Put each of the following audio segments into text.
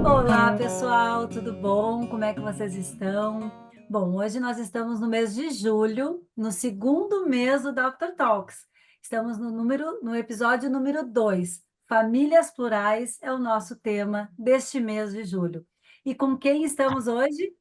Olá, pessoal, tudo bom? Como é que vocês estão? Bom, hoje nós estamos no mês de julho, no segundo mês do Dr. Talks. Estamos no episódio número 2. Famílias plurais é o nosso tema deste mês de julho. E com quem estamos hoje?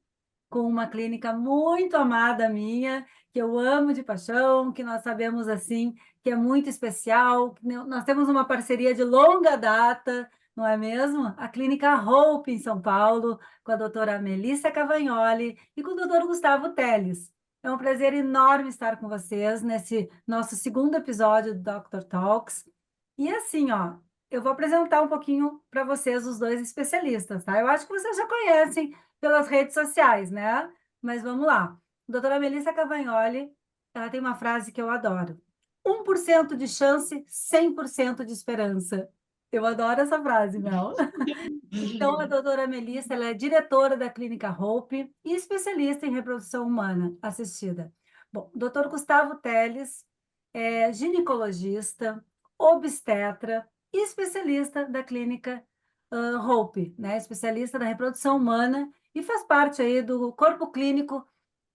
Com uma clínica muito amada minha, que eu amo de paixão, que nós sabemos assim que é muito especial. Nós temos uma parceria de longa data, não é mesmo? A Clínica Hope em São Paulo, com a doutora Melissa Cavagnoli e com o doutor Gustavo Teles. É um prazer enorme estar com vocês nesse nosso segundo episódio do Dr. Talks. E assim, ó, eu vou apresentar um pouquinho para vocês os dois especialistas, tá? Eu acho que vocês já conhecem pelas redes sociais, né? Mas vamos lá. Doutora Melissa Cavagnoli, ela tem uma frase que eu adoro. 1% de chance, 100% de esperança. Eu adoro essa frase, Mel. Então, a doutora Melissa, ela é diretora da Clínica Hope e especialista em reprodução humana assistida. Bom, doutor Gustavo Teles é ginecologista, obstetra e especialista da Clínica Hope, né? Especialista da reprodução humana e faz parte aí do corpo clínico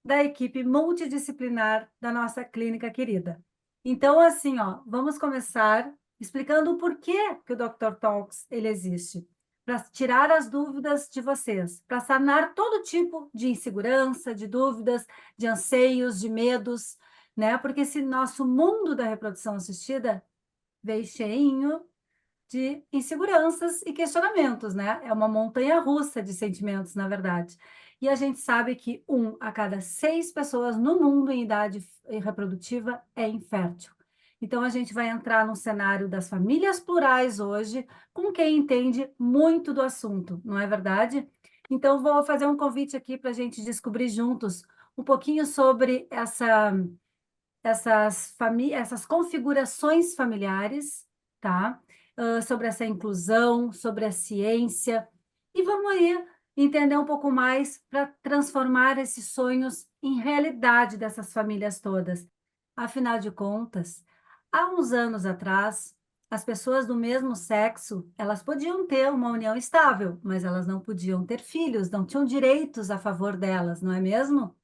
da equipe multidisciplinar da nossa clínica querida. Então, assim, ó, vamos começar explicando o porquê que o Dr. Talks ele existe, para tirar as dúvidas de vocês, para sanar todo tipo de insegurança, de dúvidas, de anseios, de medos, né? Porque esse nosso mundo da reprodução assistida veio cheinho de inseguranças e questionamentos, né? É uma montanha-russa de sentimentos, na verdade. E a gente sabe que 1 a cada 6 pessoas no mundo em idade reprodutiva é infértil. Então, a gente vai entrar no cenário das famílias plurais hoje, com quem entende muito do assunto, não é verdade? Então, vou fazer um convite aqui para a gente descobrir juntos um pouquinho sobre essas configurações familiares, tá? Sobre essa inclusão, sobre a ciência, e vamos aí entender um pouco mais para transformar esses sonhos em realidade dessas famílias todas. Afinal de contas, há uns anos atrás, as pessoas do mesmo sexo, elas podiam ter uma união estável, mas elas não podiam ter filhos, não tinham direitos a favor delas, não é mesmo?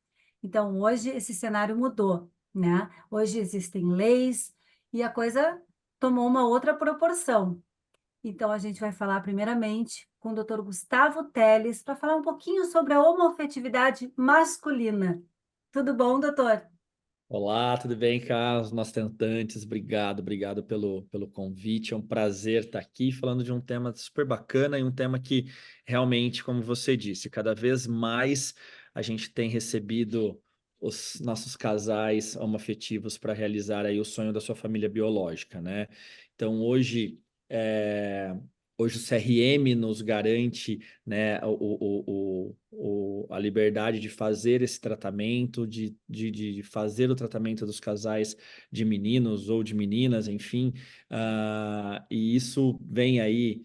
Então, hoje esse cenário mudou, né? Hoje existem leis e a coisa tomou uma outra proporção. Então, a gente vai falar primeiramente com o Dr. Gustavo Teles para falar um pouquinho sobre a homoafetividade masculina. Tudo bom, doutor? Olá, tudo bem, Carlos? Nós tentantes, obrigado pelo convite. É um prazer estar aqui falando de um tema super bacana e um tema que realmente, como você disse, cada vez mais a gente tem recebido os nossos casais homoafetivos para realizar aí o sonho da sua família biológica, né? Então, é, hoje o CRM nos garante, né, a liberdade de fazer esse tratamento, de fazer o tratamento dos casais de meninos ou de meninas, enfim, e isso vem aí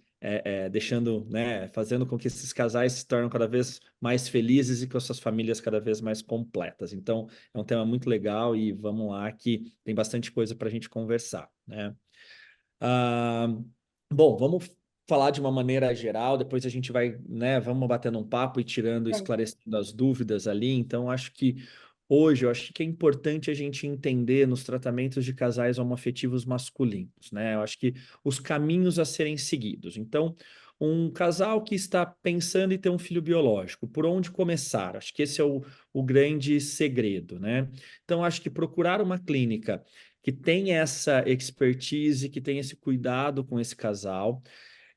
deixando, né, fazendo com que esses casais se tornem cada vez mais felizes e com suas famílias cada vez mais completas. Então, é um tema muito legal e vamos lá que tem bastante coisa para a gente conversar, né? Ah, bom, vamos falar de uma maneira geral, depois a gente vai, né, vamos batendo um papo e tirando, É. esclarecendo as dúvidas ali. Então, acho que hoje, eu acho que é importante a gente entender nos tratamentos de casais homoafetivos masculinos, né? Eu acho que os caminhos a serem seguidos. Então, um casal que está pensando em ter um filho biológico, por onde começar? Acho que esse é o grande segredo, né? Então, acho que procurar uma clínica que tem essa expertise, que tem esse cuidado com esse casal.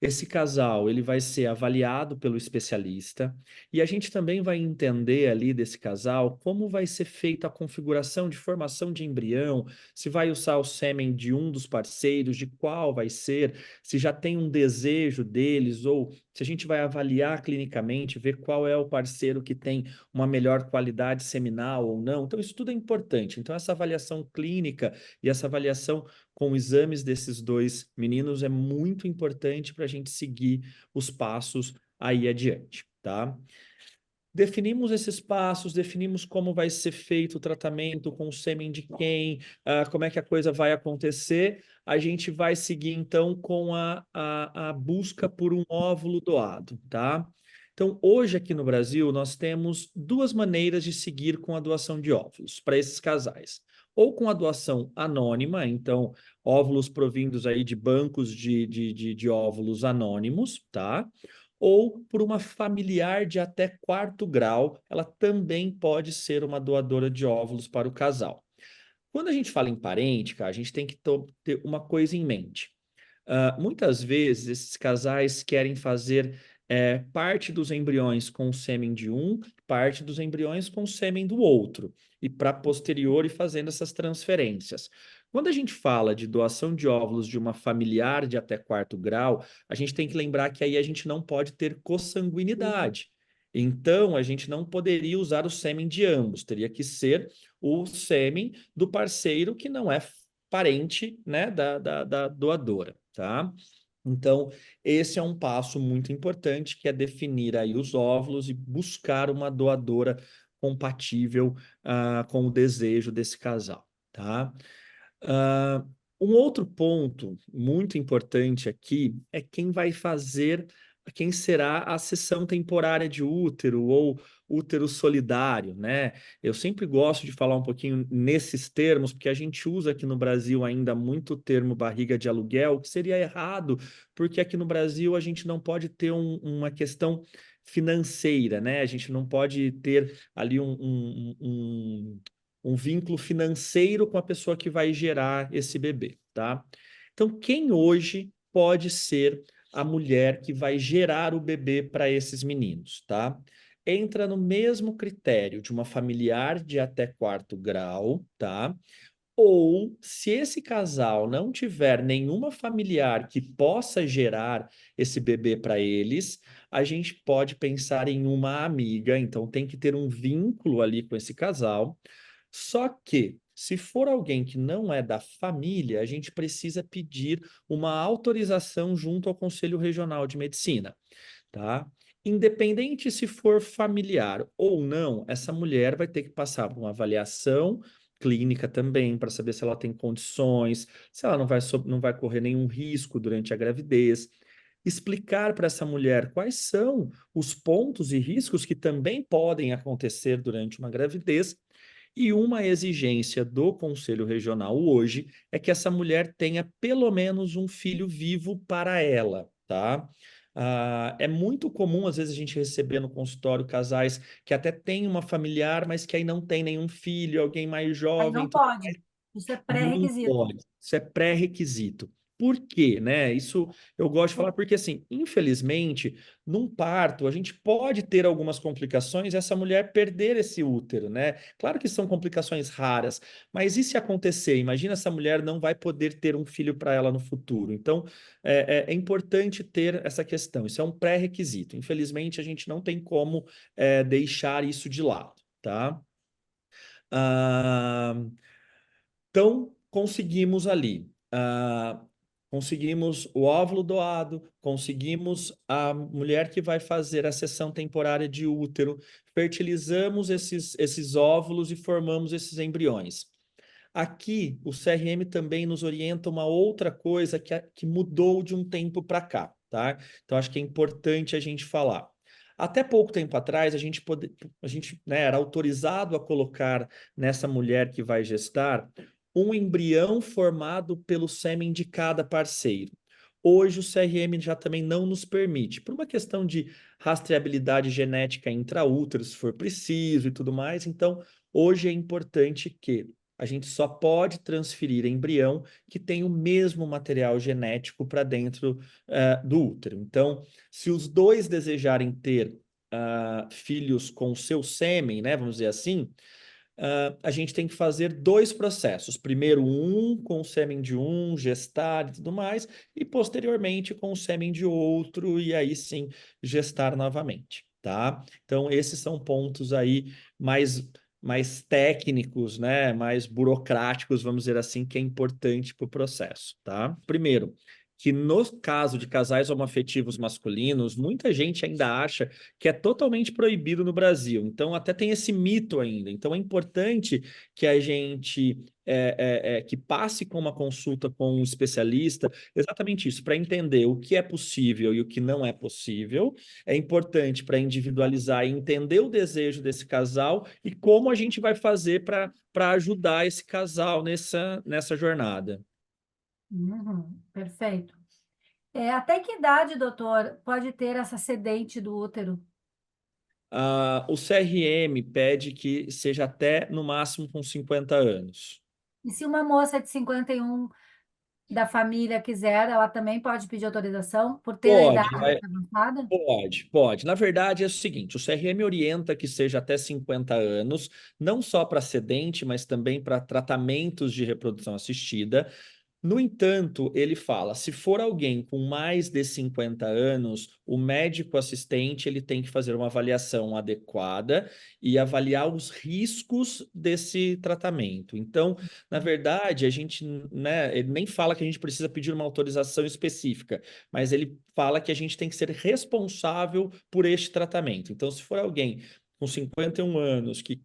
Esse casal, ele vai ser avaliado pelo especialista e a gente também vai entender ali desse casal como vai ser feita a configuração de formação de embrião, se vai usar o sêmen de um dos parceiros, de qual vai ser, se já tem um desejo deles ou se a gente vai avaliar clinicamente, ver qual é o parceiro que tem uma melhor qualidade seminal ou não. Então, isso tudo é importante. Então, essa avaliação clínica e essa avaliação com exames desses dois meninos é muito importante para a gente seguir os passos aí adiante, tá? definimos esses passos, definimos como vai ser feito o tratamento, com o sêmen de quem, como é que a coisa vai acontecer, a gente vai seguir então com a busca por um óvulo doado, tá? Então, hoje aqui no Brasil, nós temos duas maneiras de seguir com a doação de óvulos para esses casais. Ou com a doação anônima, então, óvulos provindos aí de bancos de óvulos anônimos, tá? Ou por uma familiar de até quarto grau, ela também pode ser uma doadora de óvulos para o casal. Quando a gente fala em parente, cara, a gente tem que ter uma coisa em mente. Muitas vezes esses casais querem fazer parte dos embriões com o sêmen de um, parte dos embriões com o sêmen do outro, e para posterior ir fazendo essas transferências. Quando a gente fala de doação de óvulos de uma familiar de até quarto grau, a gente tem que lembrar que aí a gente não pode ter consanguinidade. Então, a gente não poderia usar o sêmen de ambos, teria que ser o sêmen do parceiro que não é parente, né, da doadora, tá? Então, esse é um passo muito importante, que é definir aí os óvulos e buscar uma doadora compatível com o desejo desse casal, tá? Ah, um outro ponto muito importante aqui é quem vai fazer, quem será a seção temporária de útero ou útero solidário, né? Eu sempre gosto de falar um pouquinho nesses termos, porque a gente usa aqui no Brasil ainda muito o termo barriga de aluguel, que seria errado, porque aqui no Brasil a gente não pode ter uma questão financeira, né? A gente não pode ter ali um vínculo financeiro com a pessoa que vai gerar esse bebê, tá? Então, quem hoje pode ser a mulher que vai gerar o bebê para esses meninos, tá? Entra no mesmo critério de uma familiar de até quarto grau, tá? Ou, se esse casal não tiver nenhuma familiar que possa gerar esse bebê para eles, a gente pode pensar em uma amiga, então tem que ter um vínculo ali com esse casal. Só que, se for alguém que não é da família, a gente precisa pedir uma autorização junto ao Conselho Regional de Medicina, tá? Independente se for familiar ou não, essa mulher vai ter que passar por uma avaliação clínica também, para saber se ela tem condições, se ela não vai correr nenhum risco durante a gravidez. Explicar para essa mulher quais são os pontos e riscos que também podem acontecer durante uma gravidez. E uma exigência do Conselho Regional hoje é que essa mulher tenha pelo menos um filho vivo para ela, tá? É muito comum, às vezes, a gente receber no consultório casais que até têm uma familiar, mas que aí não tem nenhum filho, alguém mais Aí jovem. não pode. Isso é Não pré-requisito. pode. Isso é pré-requisito. Por quê, né? Isso eu gosto de falar porque, assim, infelizmente, num parto, a gente pode ter algumas complicações e essa mulher perder esse útero, né? Claro que são complicações raras, mas e se acontecer? Imagina, essa mulher não vai poder ter um filho para ela no futuro. Então, é importante ter essa questão. Isso é um pré-requisito. Infelizmente, a gente não tem como deixar isso de lado, tá? Ah, então, conseguimos ali. Conseguimos o óvulo doado, conseguimos a mulher que vai fazer a seção temporária de útero, fertilizamos esses óvulos e formamos esses embriões. Aqui, o CRM também nos orienta uma outra coisa que mudou de um tempo para cá, tá? Então, acho que é importante a gente falar. Até pouco tempo atrás, a gente, né, era autorizado a colocar nessa mulher que vai gestar um embrião formado pelo sêmen de cada parceiro. Hoje, o CRM já também não nos permite, por uma questão de rastreabilidade genética intraútero, se for preciso e tudo mais. Então, hoje é importante que a gente só pode transferir embrião que tem o mesmo material genético para dentro do útero. Então, se os dois desejarem ter filhos com o seu sêmen, né, vamos dizer assim, a gente tem que fazer dois processos. Primeiro, um com o sêmen de um, gestar e tudo mais, e posteriormente com o sêmen de outro, e aí sim gestar novamente, tá? Então, esses são pontos aí mais técnicos, né? Mais burocráticos, vamos dizer assim, que é importante para o processo, tá? Primeiro, que no caso de casais homoafetivos masculinos, muita gente ainda acha que é totalmente proibido no Brasil. Então, até tem esse mito ainda. Então, é importante que a gente que passe com uma consulta com um especialista, exatamente isso, para entender o que é possível e o que não é possível. É importante para individualizar e entender o desejo desse casal e como a gente vai fazer para ajudar esse casal nessa jornada. Uhum, perfeito. Até que idade, doutor, pode ter essa sedente do útero? O CRM pede que seja até no máximo com 50 anos. E se uma moça de 51 da família quiser, ela também pode pedir autorização por ter a idade Pode, avançada? pode. Na verdade, é o seguinte: o CRM orienta que seja até 50 anos, não só para sedente, mas também para tratamentos de reprodução assistida. No entanto, ele fala, se for alguém com mais de 50 anos, o médico assistente ele tem que fazer uma avaliação adequada e avaliar os riscos desse tratamento. Então, na verdade, a gente, né, ele nem fala que a gente precisa pedir uma autorização específica, mas ele fala que a gente tem que ser responsável por este tratamento. Então, se for alguém com 51 anos que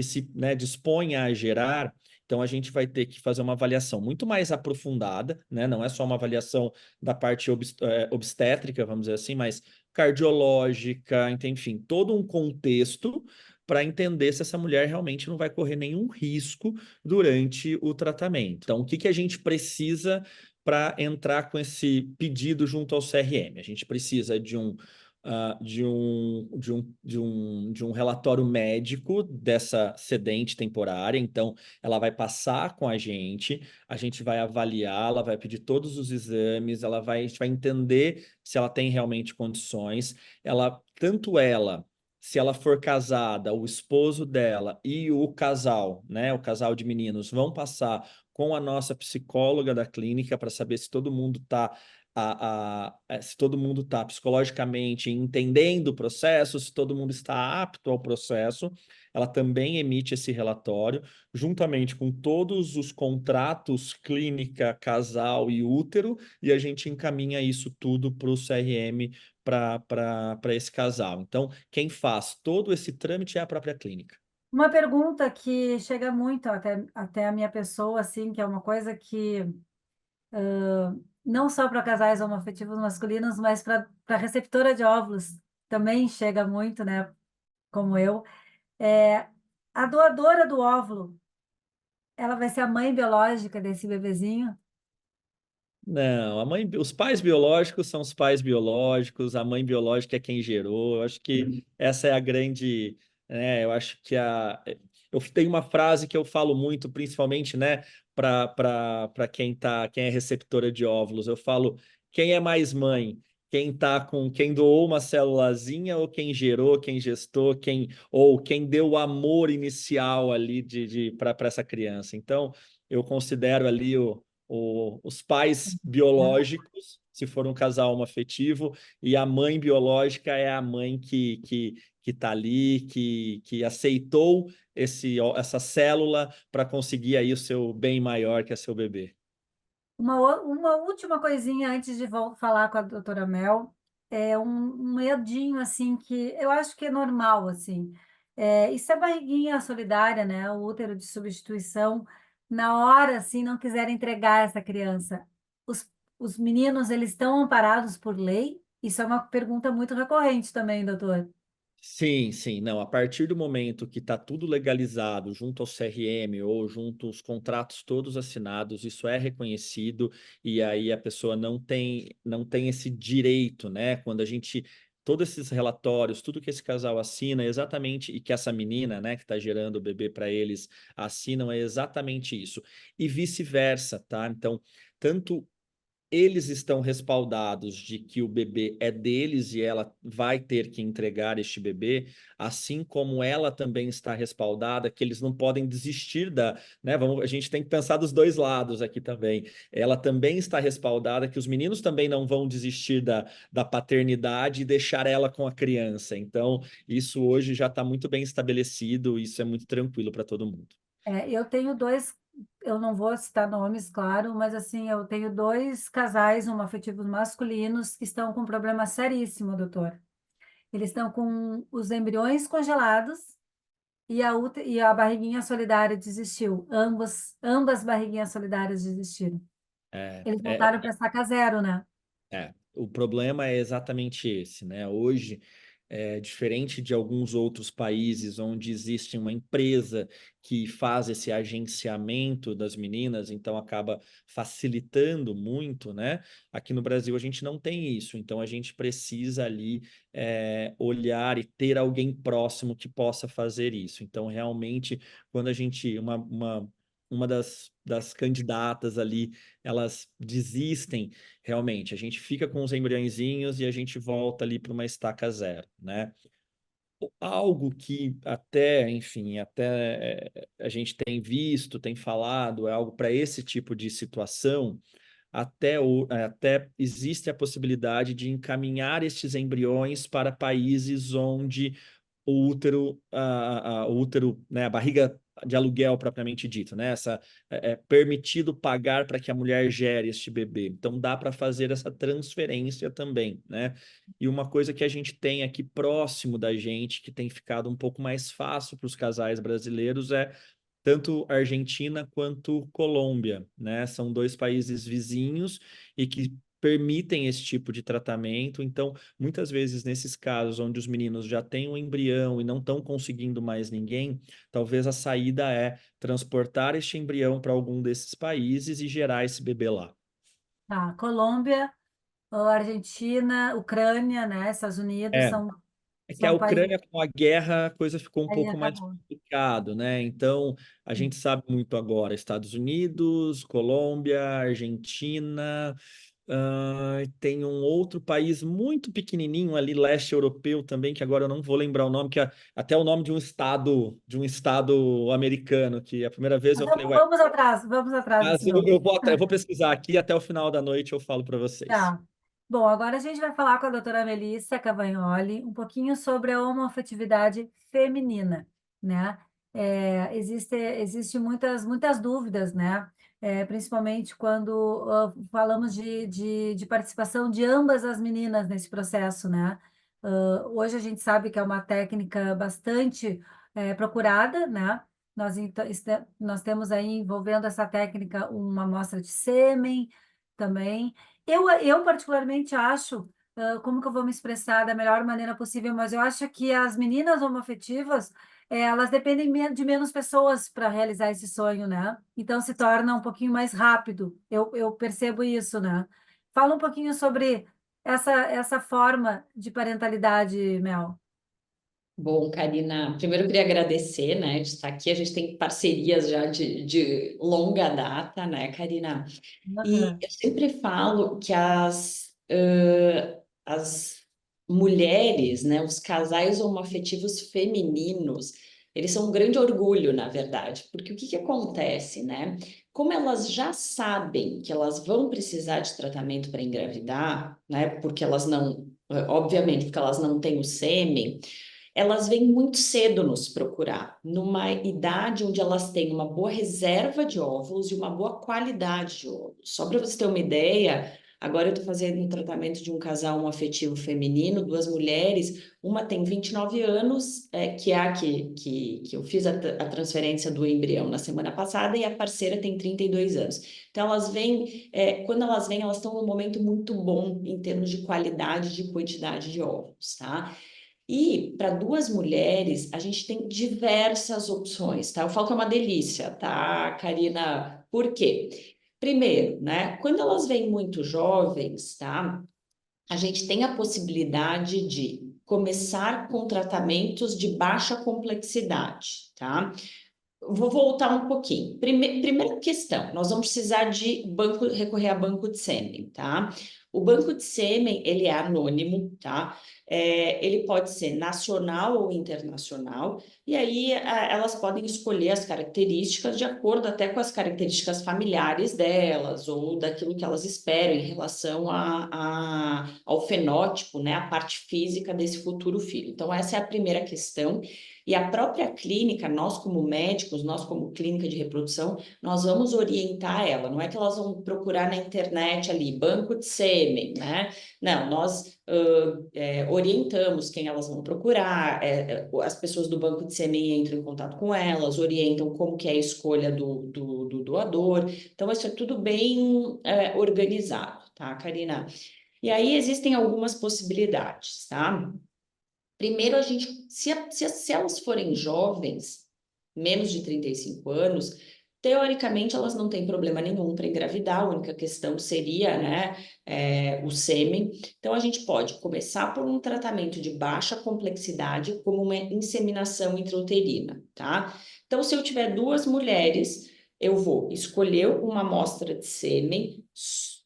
se, né, disponha a gerar, então, a gente vai ter que fazer uma avaliação muito mais aprofundada, né? Não é só uma avaliação da parte obstétrica, vamos dizer assim, mas cardiológica, então, enfim, todo um contexto para entender se essa mulher realmente não vai correr nenhum risco durante o tratamento. Então, o que que a gente precisa para entrar com esse pedido junto ao CRM? A gente precisa de um relatório médico dessa sedente temporária. Então, ela vai passar com a gente vai avaliar, ela vai pedir todos os exames, a gente vai entender se ela tem realmente condições. Tanto ela, se ela for casada, o esposo dela e o casal, né, o casal de meninos, vão passar com a nossa psicóloga da clínica para saber se todo mundo está se todo mundo está psicologicamente entendendo o processo, se todo mundo está apto ao processo, ela também emite esse relatório, juntamente com todos os contratos clínica, casal e útero, e a gente encaminha isso tudo para o CRM para esse casal. Então, quem faz todo esse trâmite é a própria clínica. Uma pergunta que chega muito até a minha pessoa, assim, que é uma coisa que não só para casais homoafetivos masculinos, mas para receptora de óvulos também chega muito, né? Como eu. É, a doadora do óvulo, ela vai ser a mãe biológica desse bebezinho? Não, os pais biológicos são os pais biológicos, a mãe biológica é quem gerou. Eu acho que essa é a grande, né? Eu acho que eu tenho uma frase que eu falo muito, principalmente, né, para quem é receptora de óvulos. Eu falo, quem é mais mãe? Quem doou uma célulazinha ou quem gerou, quem gestou, quem deu o amor inicial ali para essa criança. Então, eu considero ali os pais biológicos, se for um casal homoafetivo, e a mãe biológica é a mãe que está ali, que aceitou essa célula para conseguir aí o seu bem maior, que é seu bebê. Uma última coisinha antes de falar com a doutora Mel, é um medinho assim que eu acho que é normal assim. Isso é barriguinha solidária, né? O útero de substituição. Na hora assim não quiser entregar essa criança, os, os meninos eles estão amparados por lei? Isso é uma pergunta muito recorrente também, doutor. Sim, sim, não. A partir do momento que está tudo legalizado junto ao CRM ou junto aos contratos todos assinados, isso é reconhecido e aí a pessoa não tem esse direito, né? Quando a gente todos esses relatórios, tudo que esse casal assina, é exatamente e que essa menina, né, que está gerando o bebê para eles assinam é exatamente isso e vice-versa, tá? Então, tanto eles estão respaldados de que o bebê é deles e ela vai ter que entregar este bebê, assim como ela também está respaldada que eles não podem desistir né? A gente tem que pensar dos dois lados aqui também. Ela também está respaldada que os meninos também não vão desistir da paternidade e deixar ela com a criança. Então, isso hoje já está muito bem estabelecido, isso é muito tranquilo para todo mundo. Eu tenho eu não vou citar nomes, claro, mas assim, eu tenho dois casais homoafetivos masculinos que estão com um problema seríssimo, doutor. Eles estão com os embriões congelados e a barriguinha solidária desistiu. Ambas barriguinhas solidárias desistiram. É, Eles é, voltaram para estaca zero, né? o problema é exatamente esse, né? Hoje, diferente de alguns outros países onde existe uma empresa que faz esse agenciamento das meninas, então acaba facilitando muito, né? Aqui no Brasil a gente não tem isso, então a gente precisa ali olhar e ter alguém próximo que possa fazer isso. Então, realmente, quando a gente, uma das candidatas ali, elas desistem. Realmente, a gente fica com os embriõezinhos e a gente volta ali para uma estaca zero, né? Algo que até, enfim, a gente tem visto, tem falado, é algo para esse tipo de situação, até existe a possibilidade de encaminhar estes embriões para países onde o útero, né, a barriga de aluguel propriamente dito, né, é permitido pagar para que a mulher gere este bebê. Então dá para fazer essa transferência também, né? E uma coisa que a gente tem aqui próximo da gente, que tem ficado um pouco mais fácil para os casais brasileiros, é tanto Argentina quanto Colômbia, né? São dois países vizinhos e que permitem esse tipo de tratamento. Então, muitas vezes, nesses casos onde os meninos já têm um embrião e não estão conseguindo mais ninguém, talvez a saída é transportar este embrião para algum desses países e gerar esse bebê lá. Tá, Colômbia, Argentina, Ucrânia, né? Estados Unidos É, É que a são países. Ucrânia, com a guerra, a coisa ficou um Aí pouco mais acabou. complicado, né? Então, a gente sabe muito agora, Estados Unidos, Colômbia, Argentina, tem um outro país muito pequenininho ali, leste europeu também, que agora eu não vou lembrar o nome, que é até o nome de um estado americano, que a primeira vez eu falei, ué, Vamos atrás mas desse nome. eu vou pesquisar aqui, até o final da noite eu falo para vocês. Tá. Bom, agora a gente vai falar com a doutora Melissa Cavagnoli um pouquinho sobre a homoafetividade feminina, né? Existe muitas dúvidas, né? Principalmente quando falamos de participação de ambas as meninas nesse processo, né? Hoje a gente sabe que é uma técnica bastante procurada, né? Nós temos aí envolvendo essa técnica uma amostra de sêmen também. Eu particularmente acho, como que eu vou me expressar da melhor maneira possível, mas eu acho que as meninas homoafetivas, elas dependem de menos pessoas para realizar esse sonho, né? Então se torna um pouquinho mais rápido. Eu percebo isso, né? Fala um pouquinho sobre essa forma de parentalidade, Mel. Bom, Karina, primeiro eu queria agradecer, né, de estar aqui. A gente tem parcerias já de longa data, né, Karina? E Aham. eu sempre falo que as mulheres, né, os casais homoafetivos femininos, eles são um grande orgulho, na verdade, porque o que que acontece, né? Como elas já sabem que elas vão precisar de tratamento para engravidar, né, porque elas não, obviamente, porque elas não têm o sêmen, elas vêm muito cedo nos procurar, numa idade onde elas têm uma boa reserva de óvulos e uma boa qualidade de óvulos. Só para você ter uma ideia, agora eu estou fazendo um tratamento de um casal afetivo feminino, duas mulheres, uma tem 29 anos, que é a que eu fiz a transferência do embrião na semana passada, e a parceira tem 32 anos. Então, elas vêm, quando elas vêm, elas estão num momento muito bom em termos de qualidade e de quantidade de óvulos, tá? E para duas mulheres, a gente tem diversas opções, tá? Eu falo que é uma delícia, tá, Karina? Por quê? Primeiro, né? Quando elas vêm muito jovens, tá? A gente tem a possibilidade de começar com tratamentos de baixa complexidade, tá? Vou voltar um pouquinho. Primeira questão, nós vamos precisar de recorrer a banco de sêmen, tá? O banco de sêmen, ele é anônimo, tá? Ele pode ser nacional ou internacional, e aí elas podem escolher as características de acordo até com as características familiares delas, ou daquilo que elas esperam em relação ao fenótipo, né? A parte física desse futuro filho. Então, essa é a primeira questão. E a própria clínica, nós como médicos, nós como clínica de reprodução, nós vamos orientar ela. Não é que elas vão procurar na internet ali, banco de sêmen, né? Não, nós orientamos quem elas vão procurar, as pessoas do banco de sêmen entram em contato com elas, orientam como que é a escolha do doador. Então, isso é tudo bem organizado, tá, Karina? E aí existem algumas possibilidades, tá? Primeiro, a gente, se elas forem jovens, menos de 35 anos, teoricamente elas não têm problema nenhum para engravidar, a única questão seria, né, o sêmen. Então, a gente pode começar por um tratamento de baixa complexidade, como uma inseminação intrauterina, tá? Então, se eu tiver duas mulheres, eu vou escolher uma amostra de sêmen,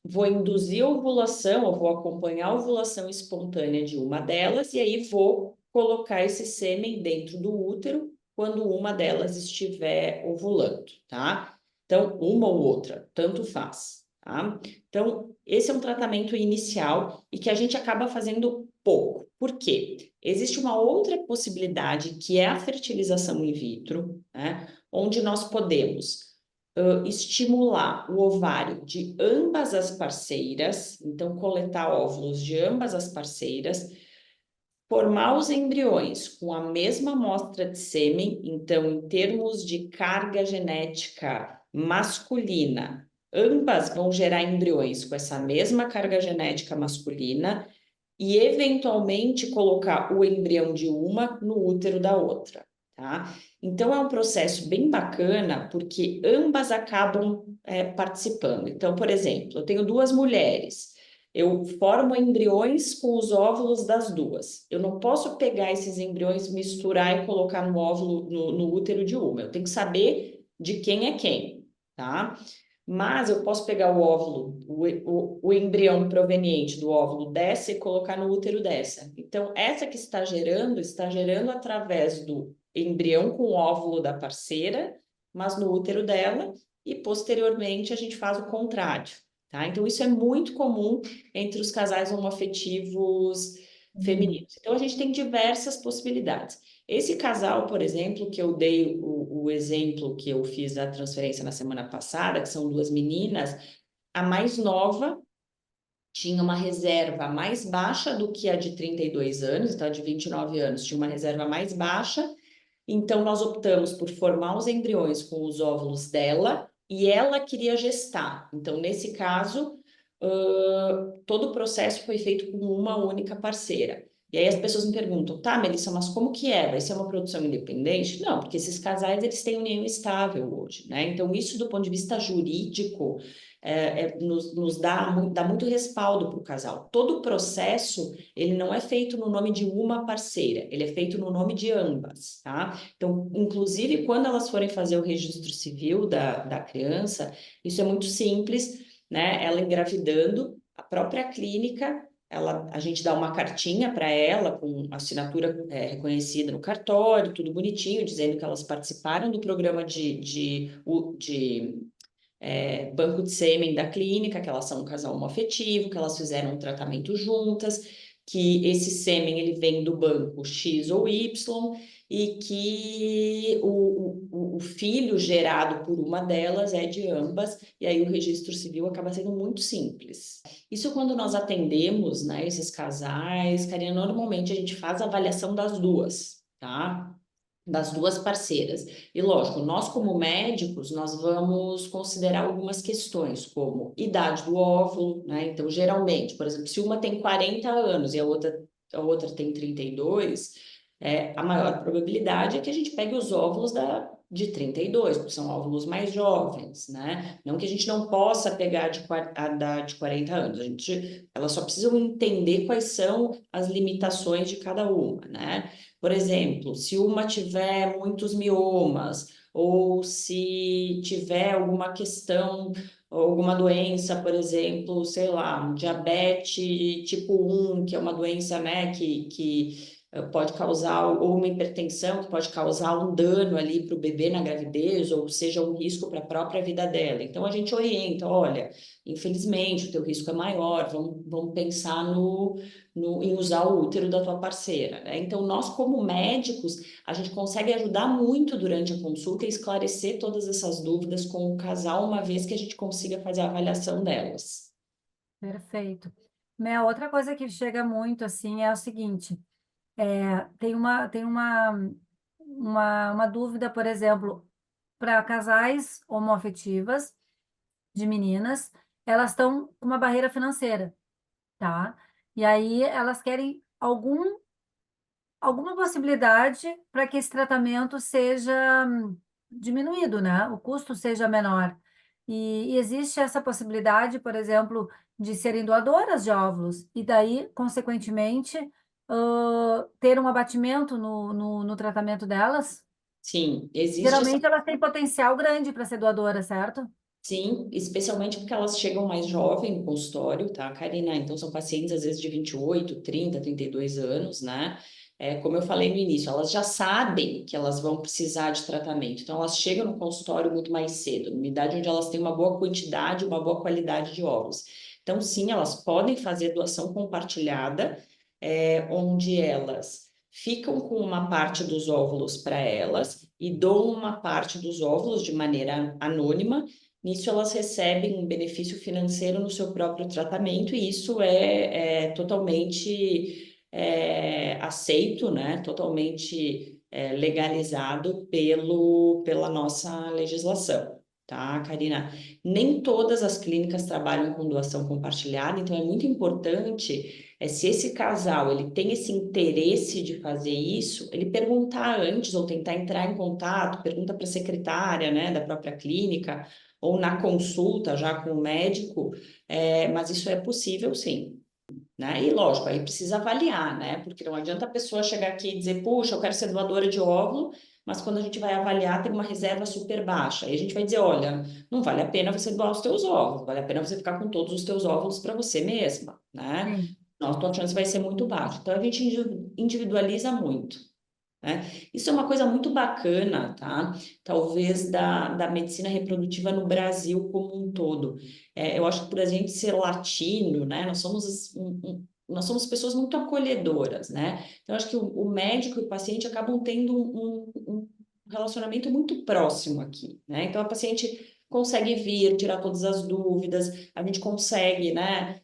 vou induzir a ovulação, ou vou acompanhar a ovulação espontânea de uma delas, e aí vou colocar esse sêmen dentro do útero quando uma delas estiver ovulando, tá? Então, uma ou outra, tanto faz, tá? Então, esse é um tratamento inicial e que a gente acaba fazendo pouco. Por quê? Existe uma outra possibilidade que é a fertilização in vitro, né? Onde nós podemos estimular o ovário de ambas as parceiras, então coletar óvulos de ambas as parceiras, formar os embriões com a mesma amostra de sêmen, então em termos de carga genética masculina, ambas vão gerar embriões com essa mesma carga genética masculina e eventualmente colocar o embrião de uma no útero da outra, tá? Então é um processo bem bacana porque ambas acabam participando. Então, por exemplo, eu tenho duas mulheres, eu formo embriões com os óvulos das duas. Eu não posso pegar esses embriões, misturar e colocar no óvulo, no útero de uma. Eu tenho que saber de quem é quem, tá? Mas eu posso pegar o óvulo, o embrião proveniente do óvulo dessa e colocar no útero dessa. Então, essa que está gerando através do embrião com o óvulo da parceira, mas no útero dela, e posteriormente a gente faz o contrário, tá? Então, isso é muito comum entre os casais homoafetivos femininos. Então, a gente tem diversas possibilidades. Esse casal, por exemplo, que eu dei o exemplo que eu fiz da transferência na semana passada, que são duas meninas, a mais nova tinha uma reserva mais baixa do que a de 32 anos, então a de 29 anos tinha uma reserva mais baixa, então nós optamos por formar os embriões com os óvulos dela e ela queria gestar. Então, nesse caso, todo o processo foi feito com uma única parceira. E aí as pessoas me perguntam, tá, Melissa, mas como que é? Vai ser uma produção independente? Não, porque esses casais, eles têm união estável hoje, né? Então, isso do ponto de vista jurídico, nos dá muito respaldo para o casal. Todo o processo, ele não é feito no nome de uma parceira, ele é feito no nome de ambas, tá? Então, inclusive, quando elas forem fazer o registro civil da criança, isso é muito simples, né? Ela engravidando, a própria clínica, a gente dá uma cartinha para ela com assinatura reconhecida no cartório, tudo bonitinho, dizendo que elas participaram do programa de banco de sêmen da clínica, que elas são um casal homoafetivo, que elas fizeram um tratamento juntas, que esse sêmen ele vem do banco X ou Y e que o filho gerado por uma delas é de ambas, e aí o registro civil acaba sendo muito simples. Isso quando nós atendemos, né, esses casais, Karina, normalmente a gente faz a avaliação das duas, tá? Das duas parceiras. E lógico, nós como médicos, nós vamos considerar algumas questões, como idade do óvulo, né? Então, geralmente, por exemplo, se uma tem 40 anos e a outra tem 32, a maior probabilidade é que a gente pegue os óvulos de 32, porque são óvulos mais jovens, né? Não que a gente não possa pegar a da de 40 anos, elas só precisam entender quais são as limitações de cada uma, né? Por exemplo, se uma tiver muitos miomas, ou se tiver alguma questão, alguma doença, por exemplo, sei lá, diabetes tipo 1, que é uma doença, né, que pode causar ou uma hipertensão, que pode causar um dano ali para o bebê na gravidez, ou seja, um risco para a própria vida dela. Então, a gente orienta, olha, infelizmente, o teu risco é maior, vamos pensar em usar o útero da tua parceira, né? Então, nós, como médicos, a gente consegue ajudar muito durante a consulta e esclarecer todas essas dúvidas com o casal, uma vez que a gente consiga fazer a avaliação delas. Perfeito. Mel, outra coisa que chega muito assim é o seguinte: tem uma dúvida, por exemplo, para casais homoafetivas de meninas, elas estão com uma barreira financeira, tá? E aí elas querem alguma possibilidade para que esse tratamento seja diminuído, né? O custo seja menor. E existe essa possibilidade, por exemplo, de serem doadoras de óvulos, e daí, consequentemente, ter um abatimento no tratamento delas? Sim, existe essa. Geralmente elas têm potencial grande para ser doadora, certo? Sim, especialmente porque elas chegam mais jovem no consultório, tá, Karina? Então, são pacientes, às vezes, de 28, 30, 32 anos, né? Como eu falei no início, elas já sabem que elas vão precisar de tratamento. Então, elas chegam no consultório muito mais cedo, numa idade onde elas têm uma boa quantidade, uma boa qualidade de óvulos. Então, sim, elas podem fazer doação compartilhada, onde elas ficam com uma parte dos óvulos para elas e doam uma parte dos óvulos de maneira anônima. Nisso, elas recebem um benefício financeiro no seu próprio tratamento, e isso é totalmente aceito, né? Totalmente legalizado pela nossa legislação, tá, Karina? Nem todas as clínicas trabalham com doação compartilhada, então é muito importante, se esse casal ele tem esse interesse de fazer isso, ele perguntar antes ou tentar entrar em contato, pergunta para a secretária, né, da própria clínica, ou na consulta já com o médico, mas isso é possível sim, né? E lógico, aí precisa avaliar, né? Porque não adianta a pessoa chegar aqui e dizer, puxa, eu quero ser doadora de óvulo, mas quando a gente vai avaliar tem uma reserva super baixa. E a gente vai dizer, olha, não vale a pena você doar os teus óvulos, vale a pena você ficar com todos os teus óvulos para você mesma, né? Sim. Nossa, tua chance vai ser muito baixa. Então a gente individualiza muito, né? Isso é uma coisa muito bacana, tá? Talvez da medicina reprodutiva no Brasil como um todo. Eu acho que por a gente ser latino, né? Nós somos pessoas muito acolhedoras, né? Então, acho que o médico e o paciente acabam tendo um relacionamento muito próximo aqui, né? Então, a paciente consegue vir, tirar todas as dúvidas, a gente consegue, né?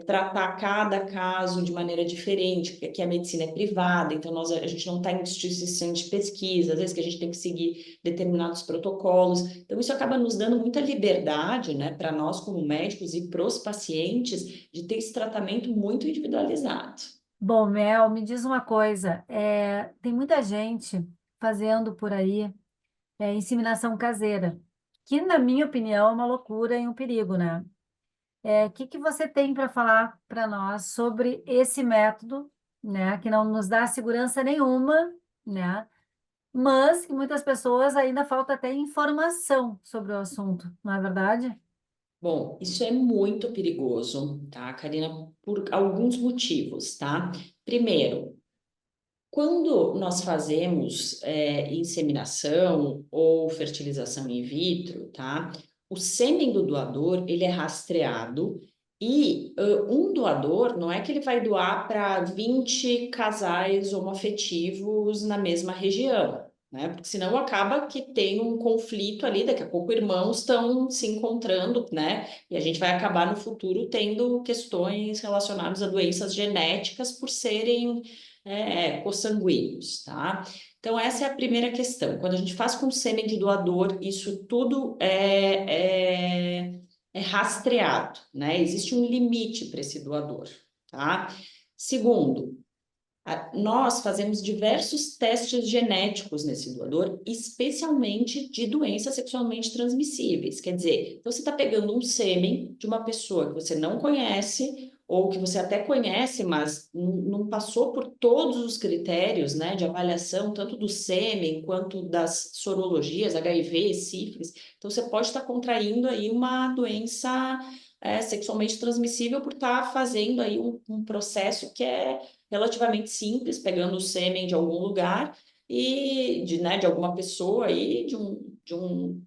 Tratar cada caso de maneira diferente, porque aqui a medicina é privada, então a gente não está em instituição de pesquisa, às vezes que a gente tem que seguir determinados protocolos. Então, isso acaba nos dando muita liberdade, né, para nós como médicos e para os pacientes, de ter esse tratamento muito individualizado. Bom, Mel, me diz uma coisa. Tem muita gente fazendo por aí inseminação caseira, que, na minha opinião, é uma loucura e um perigo, né? O que que você tem para falar para nós sobre esse método, né? Que não nos dá segurança nenhuma, né? Mas que muitas pessoas ainda falta até informação sobre o assunto, não é verdade? Bom, isso é muito perigoso, tá, Karina, por alguns motivos, tá? Primeiro, quando nós fazemos inseminação ou fertilização in vitro, tá? O sêmen do doador, ele é rastreado e um doador não é que ele vai doar para 20 casais homoafetivos na mesma região, né? Porque senão acaba que tem um conflito ali, daqui a pouco irmãos estão se encontrando, né? E a gente vai acabar no futuro tendo questões relacionadas a doenças genéticas por serem consanguíneos, tá? Então, essa é a primeira questão. Quando a gente faz com sêmen de doador, isso tudo é rastreado, né? Existe um limite para esse doador, tá? Segundo, nós fazemos diversos testes genéticos nesse doador, especialmente de doenças sexualmente transmissíveis. Quer dizer, você está pegando um sêmen de uma pessoa que você não conhece, ou que você até conhece, mas não passou por todos os critérios, né, de avaliação, tanto do sêmen quanto das sorologias, HIV, sífilis. Então, você pode estar contraindo aí uma doença sexualmente transmissível por estar fazendo aí um processo que é relativamente simples, pegando o sêmen de algum lugar e de alguma pessoa aí, de um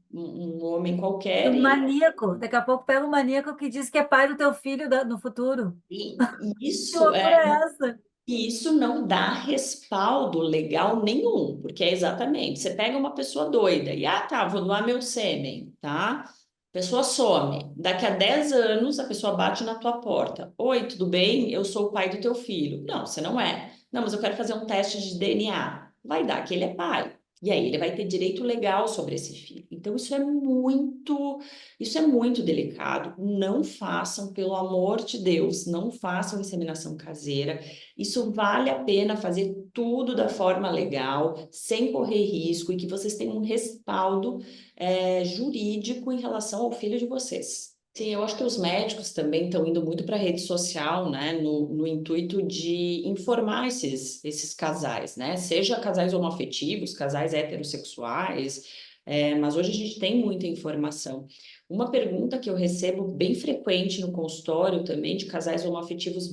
homem Do qualquer, maníaco. Daqui a pouco pega um maníaco que diz que é pai do teu filho no futuro. e Que isso loucura é essa? e isso não dá respaldo legal nenhum, porque é exatamente, você pega uma pessoa doida e, tá, vou doar meu sêmen, tá? A pessoa some. Daqui a 10 anos, a pessoa bate na tua porta. Oi, tudo bem? Eu sou o pai do teu filho. Não, você não é. Não, mas eu quero fazer um teste de DNA. Vai dar que ele é pai. E aí ele vai ter direito legal sobre esse filho. Então isso é muito delicado. Não façam, pelo amor de Deus, não façam inseminação caseira. Isso vale a pena fazer tudo da forma legal, sem correr risco e que vocês tenham um respaldo jurídico em relação ao filho de vocês. Sim, eu acho que os médicos também estão indo muito para a rede social, né, no intuito de informar esses casais, né, seja casais homoafetivos, casais heterossexuais, mas hoje a gente tem muita informação. Uma pergunta que eu recebo bem frequente no consultório também de casais homoafetivos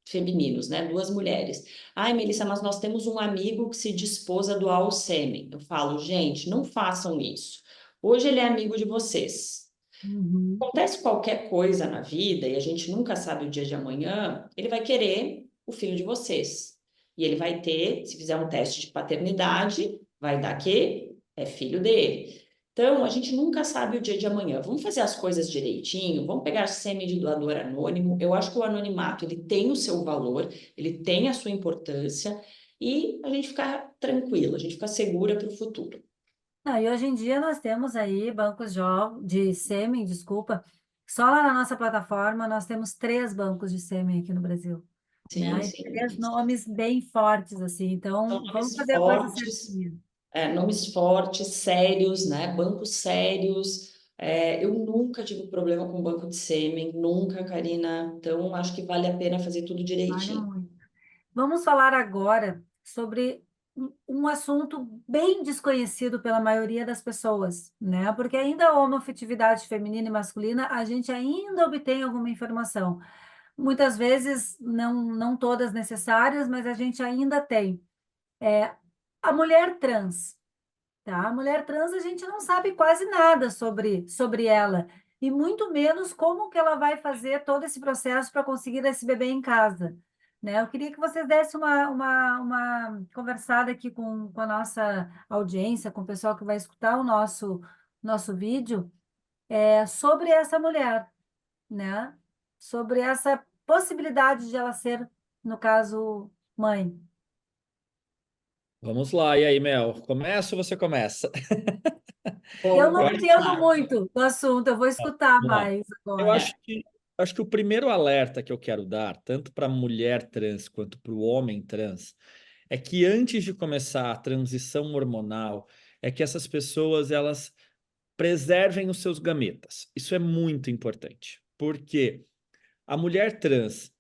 femininos, né, duas mulheres. Ai, Melissa, mas nós temos um amigo que se dispôs a doar o sêmen. Eu falo, gente, não façam isso. Hoje ele é amigo de vocês. Uhum. Acontece qualquer coisa na vida e a gente nunca sabe o dia de amanhã, ele vai querer o filho de vocês. E ele vai ter, se fizer um teste de paternidade, vai dar que é filho dele. Então, a gente nunca sabe o dia de amanhã. Vamos fazer as coisas direitinho, vamos pegar sêmen de doador anônimo. Eu acho que o anonimato, ele tem o seu valor, ele tem a sua importância e a gente fica tranquilo, a gente fica segura para o futuro. Não, e hoje em dia nós temos aí bancos de sêmen, desculpa. Só lá na nossa plataforma nós temos 3 bancos de sêmen aqui no Brasil, Sim, né? E sim. 3 nomes bem fortes, assim. São Então, vamos nomes fazer a coisa fortes, certinha. nomes fortes, sérios, né? Bancos sérios. Eu nunca tive problema com banco de sêmen, nunca, Karina. Então, acho que vale a pena fazer tudo Vale direitinho. muito. Vamos falar agora sobre um assunto bem desconhecido pela maioria das pessoas, né? Porque ainda a homoafetividade feminina e masculina, a gente ainda obtém alguma informação. Muitas vezes, não todas necessárias, mas a gente ainda tem. A mulher trans, tá? A mulher trans, a gente não sabe quase nada sobre ela, e muito menos como que ela vai fazer todo esse processo para conseguir esse bebê em casa, né? Eu queria que vocês dessem uma conversada aqui com a nossa audiência, com o pessoal que vai escutar o nosso vídeo, sobre essa mulher, né? Sobre essa possibilidade de ela ser, no caso, mãe. Vamos lá, e aí, Mel? Começa ou você começa? Eu Eu não acho, entendo muito do assunto, eu vou escutar vamos lá. mais Eu agora. acho que o primeiro alerta que eu quero dar, tanto para a mulher trans quanto para o homem trans, é que antes de começar a transição hormonal, é que essas pessoas elas preservem os seus gametas. Isso é muito importante, porque a mulher trans,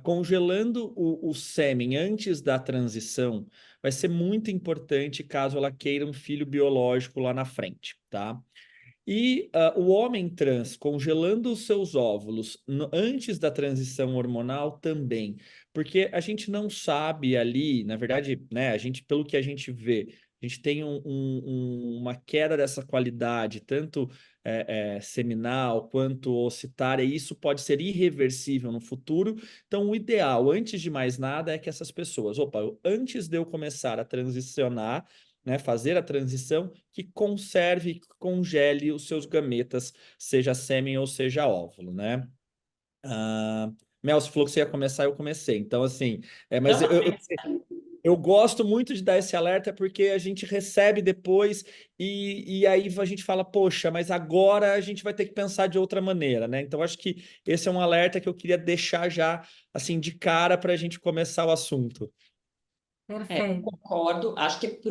congelando o sêmen antes da transição, vai ser muito importante caso ela queira um filho biológico lá na frente, tá? E o homem trans congelando os seus óvulos antes da transição hormonal também, porque a gente não sabe ali, na verdade, né, a gente, pelo que a gente vê, a gente tem uma queda dessa qualidade, tanto seminal quanto ocitária, e isso pode ser irreversível no futuro. Então, o ideal, antes de mais nada, é que essas pessoas, opa, antes de eu começar a transicionar, né, fazer a transição, que conserve, que congele os seus gametas, seja sêmen ou seja óvulo, né? Ah, Mel, você falou que você ia começar, eu comecei. Então, assim, mas Então, eu gosto muito de dar esse alerta porque a gente recebe depois e aí a gente fala, poxa, mas agora a gente vai ter que pensar de outra maneira, né? Então, acho que esse é um alerta que eu queria deixar já, assim, de cara para a gente começar o assunto. eu Perfeito. concordo. Acho que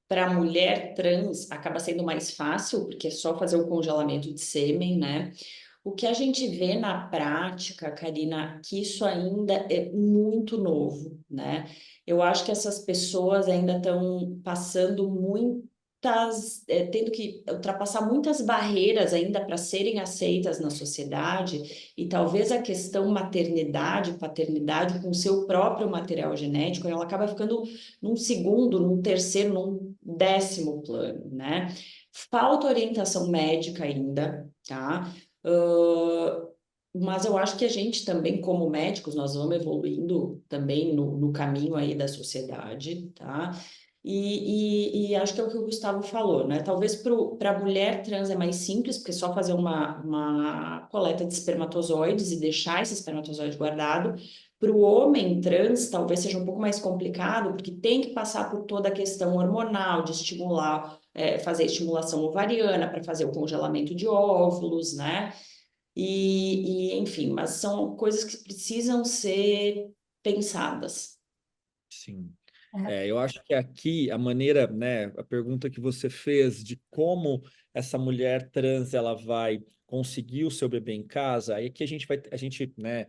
para a mulher trans acaba sendo mais fácil, porque é só fazer o congelamento de sêmen, né? O que a gente vê na prática, Karina, que isso ainda é muito novo, né? Eu acho que essas pessoas ainda estão passando muito. tendo que ultrapassar muitas barreiras ainda para serem aceitas na sociedade, e talvez a questão maternidade, paternidade com seu próprio material genético, ela acaba ficando num segundo, num terceiro, num décimo plano, né? Falta orientação médica ainda, tá? Mas eu acho que a gente também, como médicos, nós vamos evoluindo também no caminho aí da sociedade, tá? E acho que é o que o Gustavo falou, né? Talvez para a mulher trans é mais simples, porque é só fazer uma coleta de espermatozoides e deixar esse espermatozoide guardado. Para o homem trans, talvez seja um pouco mais complicado, porque tem que passar por toda a questão hormonal, de estimular, fazer estimulação ovariana para fazer o congelamento de óvulos, né? Enfim, mas são coisas que precisam ser pensadas. Sim. É, Eu acho que aqui a maneira, né, a pergunta que você fez de como essa mulher trans ela vai conseguir o seu bebê em casa, aí que a gente, né,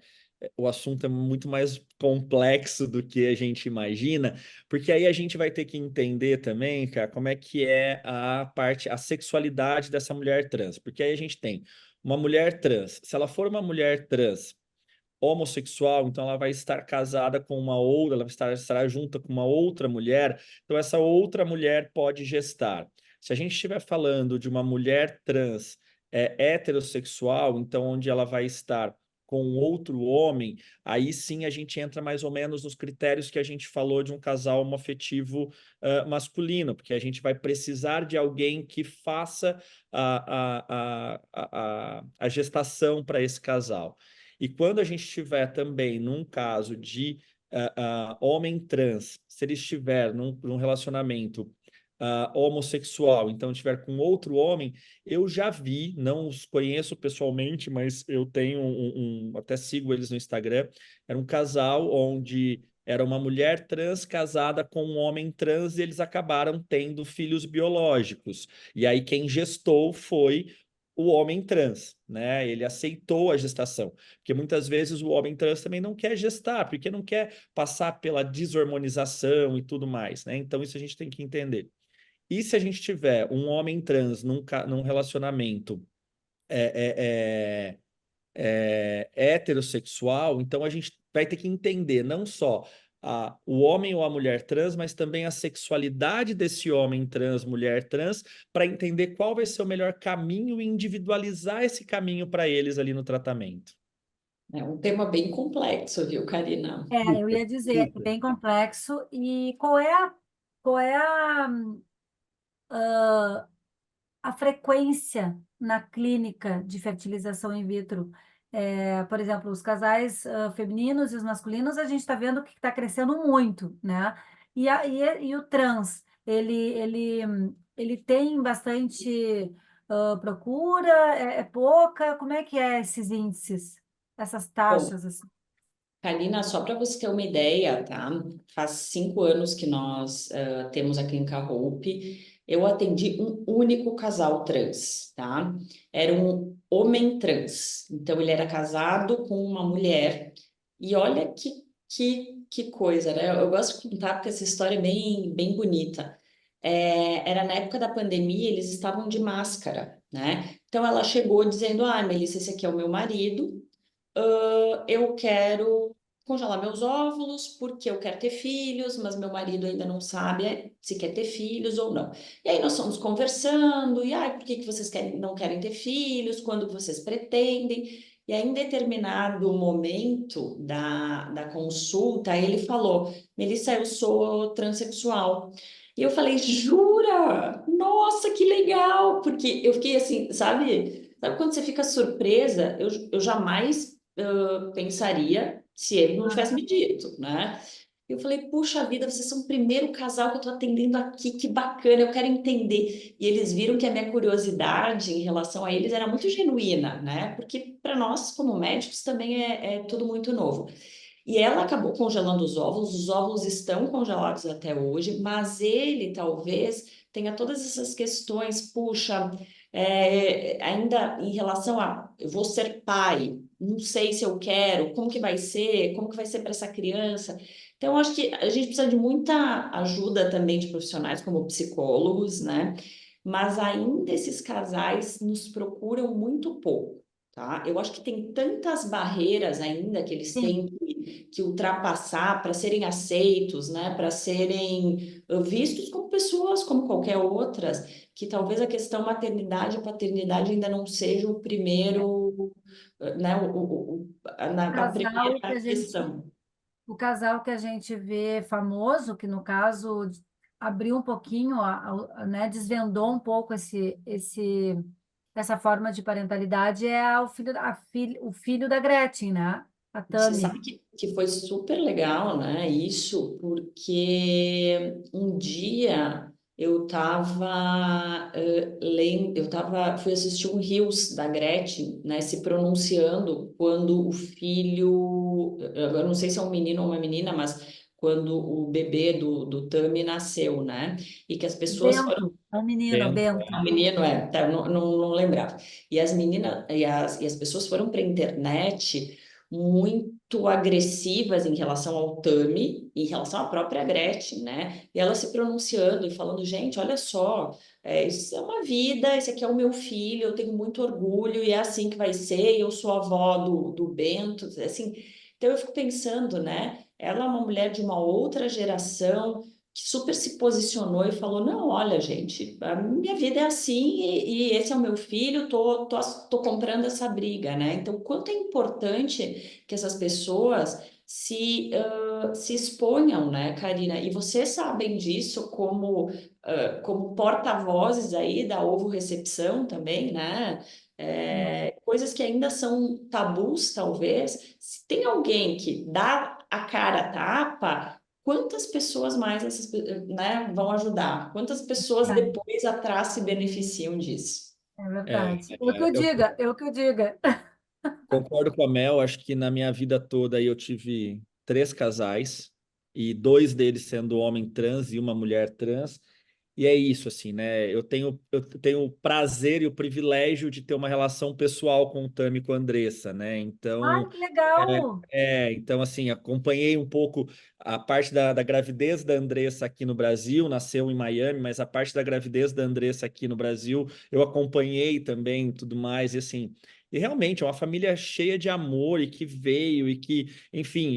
o assunto é muito mais complexo do que a gente imagina, porque aí a gente vai ter que entender também, cara, como é que é a sexualidade dessa mulher trans, porque aí a gente tem uma mulher trans, se ela for uma mulher trans homossexual, então ela vai estar casada com uma outra, ela vai estar junta com uma outra mulher, então essa outra mulher pode gestar. Se a gente estiver falando de uma mulher trans heterossexual, então onde ela vai estar com outro homem, aí sim a gente entra mais ou menos nos critérios que a gente falou de um casal homoafetivo masculino, porque a gente vai precisar de alguém que faça a gestação para esse casal. E quando a gente estiver também num caso de homem trans, se ele estiver num relacionamento homossexual, então estiver com outro homem, eu já vi, não os conheço pessoalmente, mas eu tenho até sigo eles no Instagram, era um casal onde era uma mulher trans casada com um homem trans e eles acabaram tendo filhos biológicos. E aí quem gestou foi o homem trans, né? Ele aceitou a gestação, porque muitas vezes o homem trans também não quer gestar, porque não quer passar pela deshormonização e tudo mais, né? Então isso a gente tem que entender. E se a gente tiver um homem trans num relacionamento é, heterossexual, então a gente vai ter que entender não só o homem ou a mulher trans, mas também a sexualidade desse homem trans, mulher trans, para entender qual vai ser o melhor caminho e individualizar esse caminho para eles ali no tratamento. É um tema bem complexo, viu, Karina? eu ia dizer, é Super. bem complexo. E qual é a frequência na clínica de fertilização in vitro? Por exemplo, os casais femininos e os masculinos, a gente está vendo que está crescendo muito, né? E o trans, ele tem bastante procura, é pouca? Como é que é esses índices, essas Bom, taxas, assim? Karina, só para você ter uma ideia, tá? Faz 5 anos que nós temos a Clínica Hope. Eu atendi um único casal trans, tá? Era um homem trans. Então, ele era casado com uma mulher. E olha que coisa, né? Eu gosto de contar porque essa história é bem bonita. Era na época da pandemia, eles estavam de máscara, né? Então, ela chegou dizendo: Ah, Melissa, esse aqui é o meu marido. Eu quero congelar meus óvulos porque eu quero ter filhos, mas meu marido ainda não sabe se quer ter filhos ou não. E aí nós fomos conversando, e por que vocês não querem ter filhos? Quando vocês pretendem? E aí, em determinado momento da consulta, ele falou: Melissa, eu sou transexual. E eu falei: Jura? Nossa, que legal! Porque eu fiquei assim, sabe quando você fica surpresa? Eu jamais pensaria se ele não tivesse me dito, né? Eu falei, puxa vida, vocês são o primeiro casal que eu estou atendendo aqui, que bacana, eu quero entender. E eles viram que a minha curiosidade em relação a eles era muito genuína, né? Porque para nós, como médicos, também é tudo muito novo. E ela acabou congelando os óvulos estão congelados até hoje, mas ele talvez tenha todas essas questões, puxa, ainda em relação a eu vou ser pai, não sei se eu quero, como que vai ser para essa criança. Então, eu acho que a gente precisa de muita ajuda também de profissionais como psicólogos, né? Mas ainda esses casais nos procuram muito pouco, tá? Eu acho que tem tantas barreiras ainda que eles Sim, têm que ultrapassar para serem aceitos, né? Para serem vistos como pessoas, como qualquer outras, que talvez a questão maternidade e paternidade ainda não seja o primeiro, né? A casal que primeira a gente questão. o casal que a gente vê famoso, que no caso abriu um pouquinho, né, desvendou um pouco essa forma de parentalidade, é o filho da Gretchen, né? A Você Tammy. sabe que foi super legal, né? Isso, porque um dia eu estava lendo, fui assistir um Reels da Gretchen, né? Se pronunciando quando o filho, eu não sei se é um menino ou uma menina, mas quando o bebê do Tami nasceu, né? E que as pessoas foram. Bento, é um menino, Bento, O Bento. menino tá, eu não lembrava. E as meninas e as pessoas foram para a internet muito agressivas em relação ao Tami, em relação à própria Gretchen, né? E ela se pronunciando e falando, gente, olha só, isso é uma vida, esse aqui é o meu filho, eu tenho muito orgulho e é assim que vai ser, e eu sou avó do Bento, assim. Então eu fico pensando, né? Ela é uma mulher de uma outra geração que super se posicionou e falou: não, olha, gente, a minha vida é assim e esse é o meu filho, tô comprando essa briga, né? Então, quanto é importante que essas pessoas se exponham, né, Karina? E vocês sabem disso como porta-vozes aí da ovo-recepção também, né? Coisas que ainda são tabus, talvez. Se tem alguém que dá a cara a tapa, quantas pessoas mais né, vão ajudar? Quantas pessoas depois atrás se beneficiam disso? É é, verdade. Eu que eu eu diga, eu que eu diga. concordo com a Mel, acho que na minha vida toda aí eu tive 3 casais, e 2 deles sendo homem trans e uma mulher trans. E é isso, assim, né? Eu tenho o prazer e o privilégio de ter uma relação pessoal com o Tami e com a Andressa, né? Ai, Então, que legal! então assim, acompanhei um pouco a parte da gravidez da Andressa aqui no Brasil, nasceu em Miami, mas a parte da gravidez da Andressa aqui no Brasil eu acompanhei também, e tudo mais, e assim. E realmente é uma família cheia de amor e que veio e que, enfim,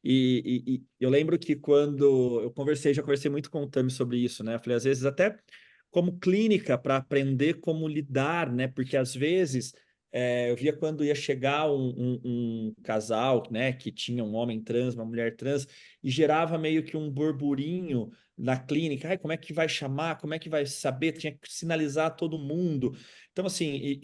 e eu lembro que quando eu conversei, já conversei muito com o Tami sobre isso, né? Eu falei, às vezes até como clínica para aprender como lidar, né? Porque às vezes eu via quando ia chegar um casal, né? Que tinha um homem trans, uma mulher trans, e gerava meio que um burburinho na clínica. Ai, como é que vai chamar? Como é que vai saber? Tinha que sinalizar todo mundo. Então, assim,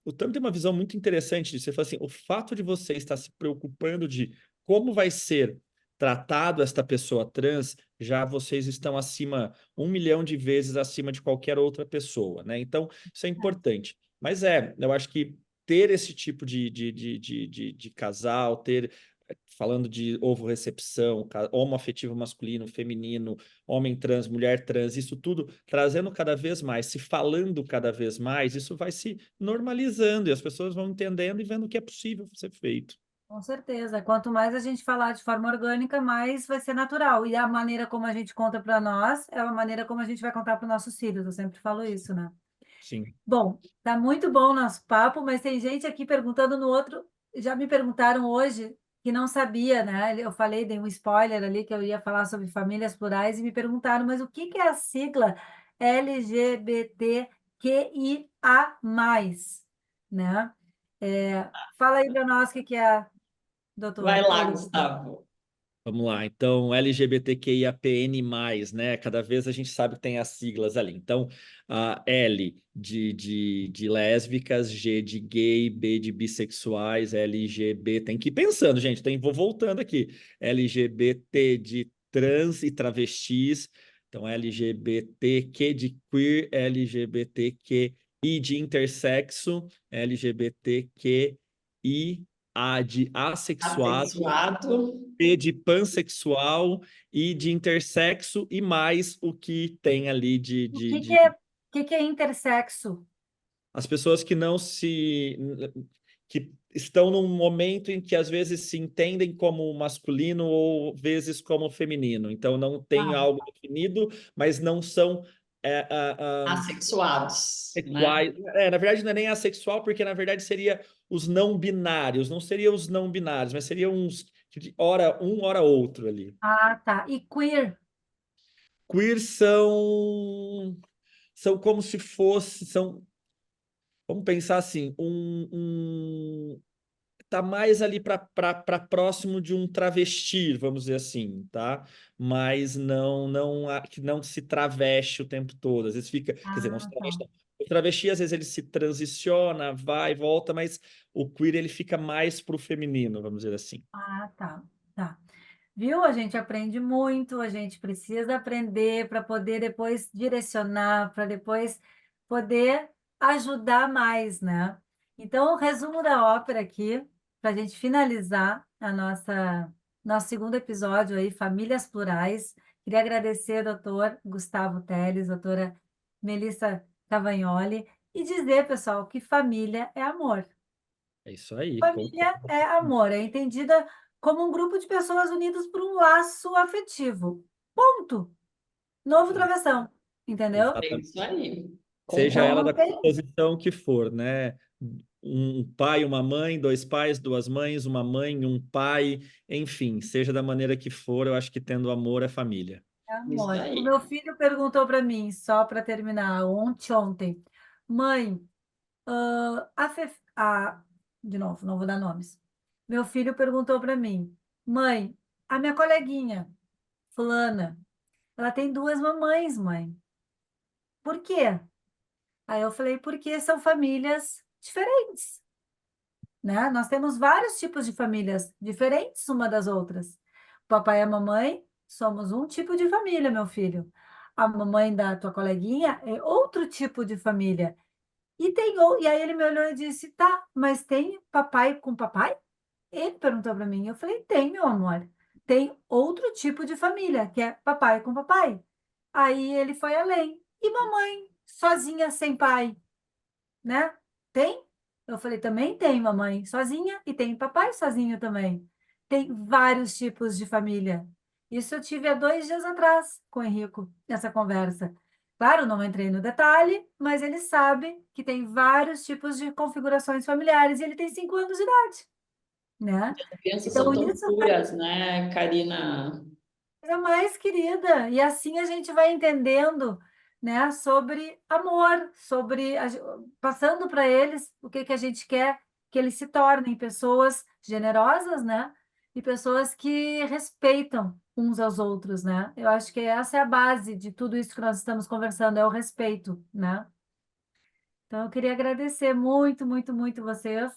o Tami tem uma visão muito interessante disso. Ele fala assim: o fato de você estar se preocupando de como vai ser tratado esta pessoa trans, já vocês estão acima, 1 milhão de vezes acima de qualquer outra pessoa, né? Então, isso é importante. Mas eu acho que ter esse tipo de casal, falando de ovo-recepção, homoafetivo masculino, feminino, homem trans, mulher trans, isso tudo trazendo cada vez mais, se falando cada vez mais, isso vai se normalizando e as pessoas vão entendendo e vendo que é possível ser feito. Com certeza. Quanto mais a gente falar de forma orgânica, mais vai ser natural. E a maneira como a gente conta para nós é a maneira como a gente vai contar para os nossos filhos. Eu sempre falo isso, né? Sim. Bom, tá muito bom o nosso papo, mas tem gente aqui perguntando no outro. Já me perguntaram hoje que não sabia, né? Eu falei, dei um spoiler ali que eu ia falar sobre famílias plurais e me perguntaram, mas o que que é a sigla LGBTQIA+, né? Fala aí para nós o que que é, Vai doutor. lá, Gustavo. Vamos lá, então LGBTQIAPN+, né? Cada vez a gente sabe que tem as siglas ali. Então, a L de lésbicas, G de gay, B de bissexuais, LGB, tem que ir pensando, gente, vou voltando aqui. LGBT de trans e travestis, então LGBTQ de queer, LGBTQI de intersexo, LGBTQI A de assexuado, Assexuado. P de pansexual e de intersexo e mais o que tem ali O que que é intersexo? as pessoas que não se que estão num momento em que às vezes se entendem como masculino ou vezes como feminino. Então não tem Ah, algo definido, mas não são Assexuados, né? sexuais. Na verdade, não é nem assexual, porque na verdade seria os não binários, não seria os não binários, mas seriam uns de hora um, hora outro ali. tá. E queer? Queer são como se fosse, vamos pensar assim, tá mais ali para próximo de um travesti, vamos dizer assim, tá? Mas que não se traveste o tempo todo. Às vezes fica, quer dizer, não se Ah, traveste, tá. não. O travesti às vezes ele se transiciona, vai e volta, mas o queer ele fica mais pro feminino, vamos dizer assim. Tá. Tá. Viu? A gente aprende muito, a gente precisa aprender para poder depois direcionar, para depois poder ajudar mais, né? Então, o resumo da ópera aqui, para a gente finalizar a nosso segundo episódio aí, Famílias Plurais. Queria agradecer, doutor Gustavo Teles, doutora Melissa Cavagnoli, e dizer, pessoal, que família é amor. É isso aí, Família concordo. é amor, é entendida como um grupo de pessoas unidas por um laço afetivo. Ponto. Novo travessão, entendeu? É Exatamente. isso aí. Seja Então ela Concordo. não da tem. composição que for, né? Um pai, uma mãe, dois pais, duas mães, uma mãe, um pai, enfim, seja da maneira que for, eu acho que tendo amor é família. É Isso amor. O aí. meu filho perguntou para mim, só para terminar, ontem, mãe, de novo, não vou dar nomes. Meu filho perguntou para mim, mãe, a minha coleguinha, fulana, ela tem duas mamães, mãe. Por quê? Aí eu falei, porque são famílias diferentes, né? Nós temos vários tipos de famílias diferentes uma das outras. O papai e a mamãe somos um tipo de família, meu filho. A mamãe da tua coleguinha é outro tipo de família. E aí ele me olhou e disse: "Tá, mas tem papai com papai?" Ele perguntou para mim. Eu falei: "Tem, meu amor. Tem outro tipo de família, que é papai com papai." Aí ele foi além. E mamãe sozinha sem pai, né? Tem? Eu falei, também tem mamãe sozinha e tem papai sozinho também. Tem vários tipos de família. Isso eu tive há 2 dias atrás com o Henrico, nessa conversa. Claro, não entrei no detalhe, mas ele sabe que tem vários tipos de configurações familiares e ele tem 5 anos de idade, né? As crianças Então, são tão isso puras, né, Karina? coisa mais querida. E assim a gente vai entendendo, né, sobre amor, passando para eles o que que a gente quer que eles se tornem pessoas generosas, né? E pessoas que respeitam uns aos outros, né? Eu acho que essa é a base de tudo isso que nós estamos conversando, é o respeito, né? Então, eu queria agradecer muito, muito, muito vocês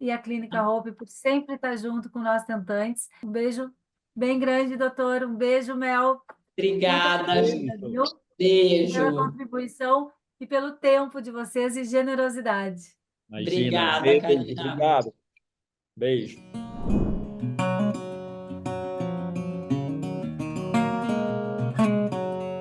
e a Clínica Hope por sempre estar junto com nós tentantes. Um beijo bem grande, doutor. Um beijo, Mel. Muito Obrigada, obrigada, Isso. viu? Pela beijo. contribuição e pelo tempo de vocês e generosidade. Imagina. Obrigada, Beijo, Karina. obrigado. Beijo.